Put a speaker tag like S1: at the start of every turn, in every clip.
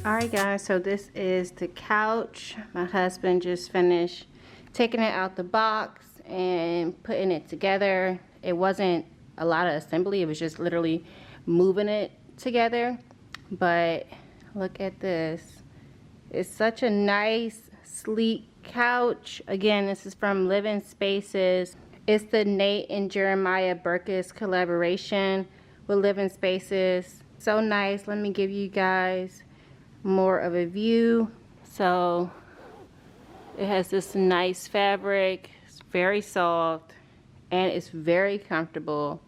S1: Alright guys, so this is the couch. My husband just finished taking it out the box and putting it together. It wasn't a lot of assembly, it was just literally moving it together. But look at this. It's such a nice, sleek couch. Again, this is from Living Spaces. It's the Nate and Jeremiah Berkus collaboration with Living Spaces. So nice. Let me give you guys more of a view. So it has this nice fabric. It's very soft and it's very comfortable.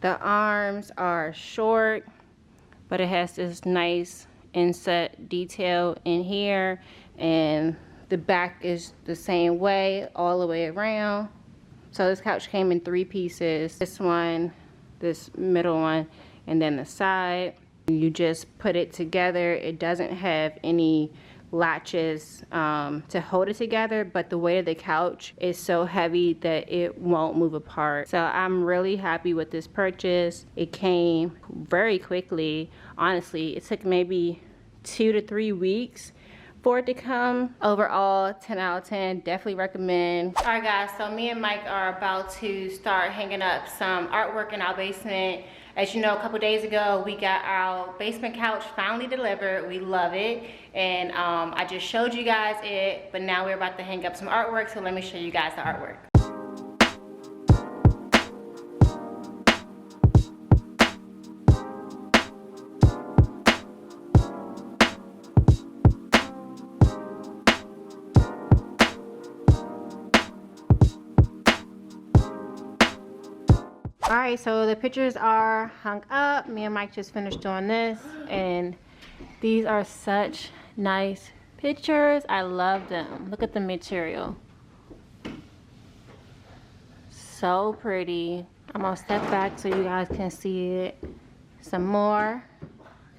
S1: The arms are short, but it has this nice inset detail in here, and the back is the same way all the way around. So this couch came in 3 pieces. This one, this middle one, and then the side. You just put it together. It doesn't have any latches to hold it together, but the weight of the couch is so heavy that it won't move apart. So I'm really happy with this purchase. It came very quickly. Honestly, it took maybe 2 to 3 weeks for it to come. Overall, 10 out of 10, definitely recommend. All right guys, so me and Mike are about to start hanging up some artwork in our basement. As you know, a couple days ago, we got our basement couch finally delivered. We love it. And I just showed you guys it, but now we're about to hang up some artwork, so let me show you guys the artwork. Alright, so the pictures are hung up. Me and Mike just finished doing this, and these are such nice pictures. I love them. Look at the material. So pretty. I'm gonna step back so you guys can see it some more.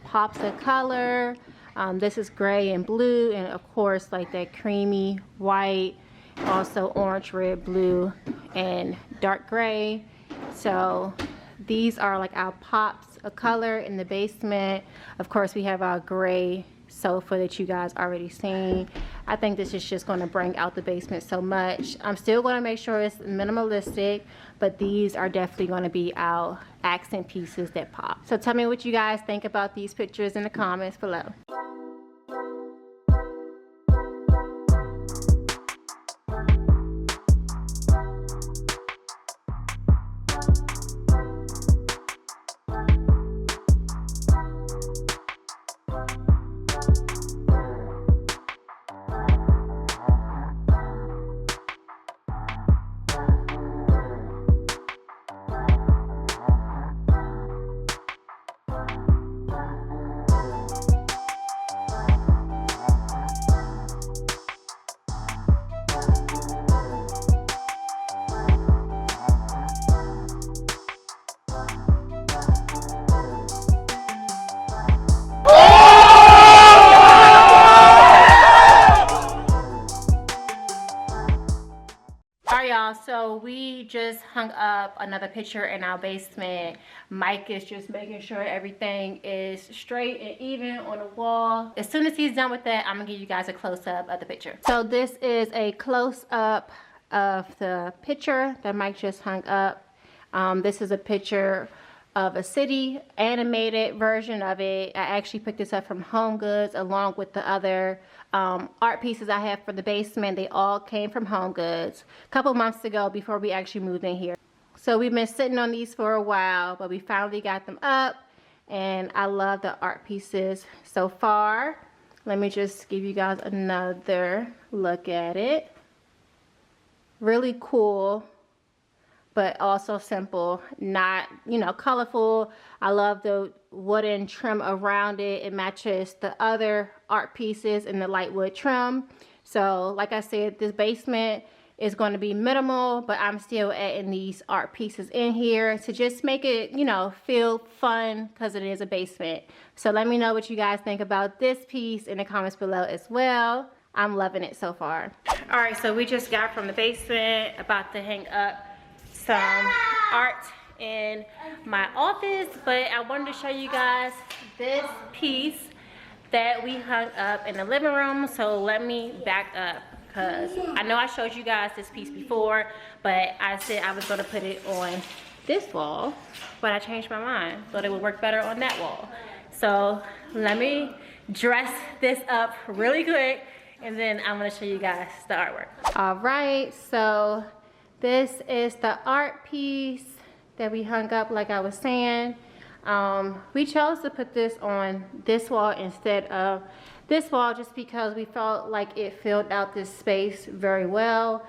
S1: Pops of color. This is gray and blue, and of course like that creamy white, also orange, red, blue, and dark gray. So these are like our pops of color in the basement. Of course, we have our gray sofa that you guys already seen. I think this is just going to bring out the basement so much. I'm still going to make sure it's minimalistic, but these are definitely going to be our accent pieces that pop. So tell me what you guys think about these pictures in the comments below. So we just hung up another picture in our basement. Mike is just making sure everything is straight and even on the wall. As soon as he's done with that, I'm gonna give you guys a close-up of the picture. So this is a close-up of the picture that Mike just hung up. This is a picture of a city animated version of it. I actually picked this up from Homegoods along with the other art pieces I have for the basement. They all came from Homegoods a couple months ago before we actually moved in here. So we've been sitting on these for a while, but we finally got them up, and I love the art pieces so far. Let me just give you guys another look at it. Really cool, but also simple, not, you know, colorful. I love the wooden trim around it. It matches the other art pieces in the light wood trim. So like I said, this basement is going to be minimal, but I'm still adding these art pieces in here to just make it, you know, feel fun because it is a basement. So let me know what you guys think about this piece in the comments below as well. I'm loving it so far. All right, so we just got from the basement, about to hang up some art in my office, but I wanted to show you guys this piece that we hung up in the living room. So let me back up, because I know I showed you guys this piece before, but I said I was going to put it on this wall, but I changed my mind. Thought it would work better on that wall. So let me dress this up really quick, and then I'm going to show you guys the artwork. All right, so this is the art piece that we hung up, like I was saying. We chose to put this on this wall instead of this wall just because we felt like it filled out this space very well.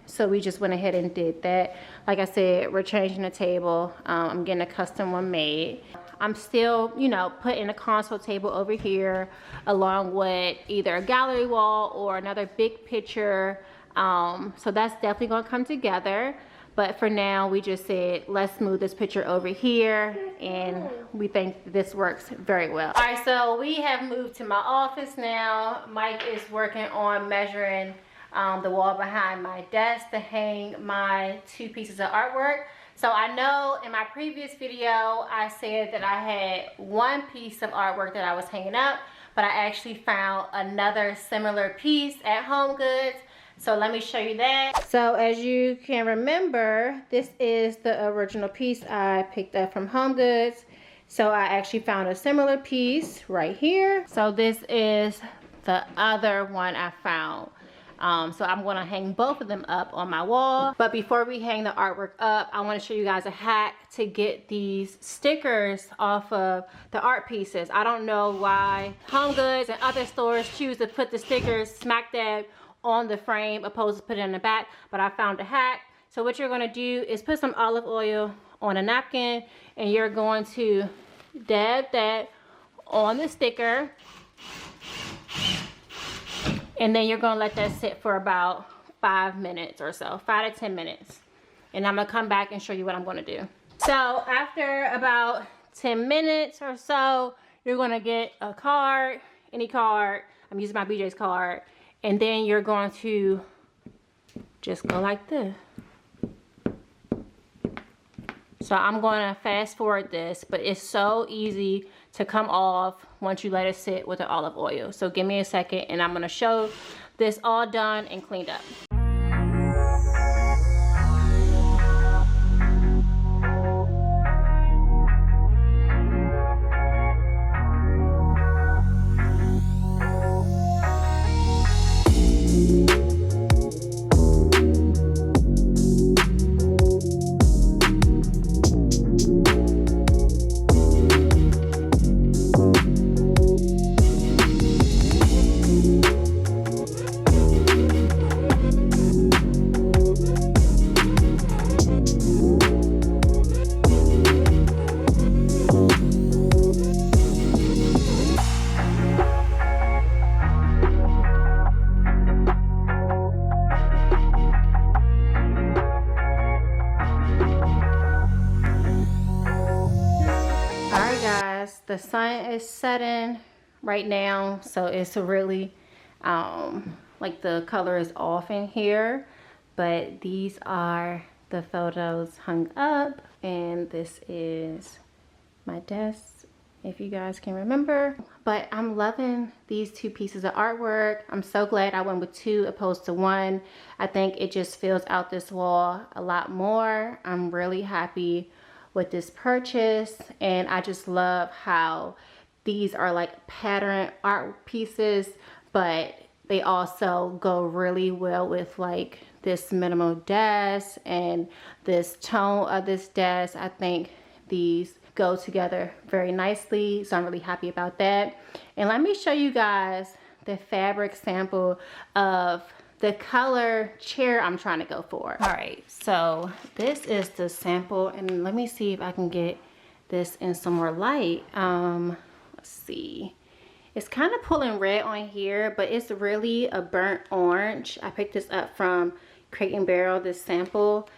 S1: So we just went ahead and did that. Like I said, we're changing the table. I'm getting a custom one made. I'm still, you know, putting a console table over here along with either a gallery wall or another big picture. So that's definitely gonna come together. But for now, we just said, let's move this picture over here, and we think this works very well. All right, so we have moved to my office now. Mike is working on measuring the wall behind my desk to hang my 2 pieces of artwork. So I know in my previous video, I said that I had 1 piece of artwork that I was hanging up, but I actually found another similar piece at HomeGoods. So let me show you that. So as you can remember, this is the original piece I picked up from HomeGoods. So I actually found a similar piece right here. So this is the other one I found. So I'm gonna hang both of them up on my wall. But before we hang the artwork up, I wanna show you guys a hack to get these stickers off of the art pieces. I don't know why HomeGoods and other stores choose to put the stickers smack dab on the frame opposed to put it in the back, but I found a hack. So what you're gonna do is put some olive oil on a napkin, and you're going to dab that on the sticker, and then you're gonna let that sit for about 5 minutes or so, 5 to 10 minutes. And I'm gonna come back and show you what I'm gonna do. So after about 10 minutes or so, you're gonna get a card, any card. I'm using my BJ's card. And then you're going to just go like this. So I'm going to fast forward this, but it's so easy to come off once you let it sit with the olive oil. So give me a second, and I'm going to show this all done and cleaned up. The sun is setting right now, so it's really like the color is off in here, but these are the photos hung up, and this is my desk, if you guys can remember. But I'm loving these 2 pieces of artwork. I'm so glad I went with 2 opposed to 1. I think it just fills out this wall a lot more. I'm really happy with this purchase, and I just love how these are like pattern art pieces, but they also go really well with like this minimal desk and this tone of this desk. I think these go together very nicely, so I'm really happy about that. And let me show you guys the fabric sample of the color chair I'm trying to go for. All right, so this is the sample, and let me see if I can get this in some more light. Let's see. It's kind of pulling red on here, but it's really a burnt orange. I picked this up from Crate and Barrel, this sample.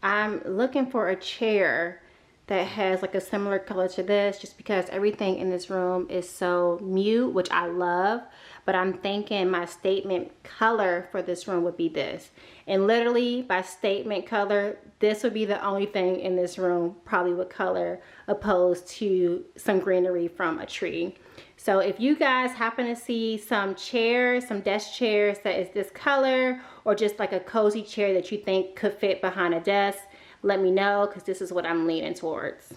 S1: I'm looking for a chair that has like a similar color to this, just because everything in this room is so mute, which I love, but I'm thinking my statement color for this room would be this. And literally by statement color, this would be the only thing in this room probably with color, opposed to some greenery from a tree. So if you guys happen to see some chairs, some desk chairs that is this color, or just like a cozy chair that you think could fit behind a desk, let me know, because this is what I'm leaning towards.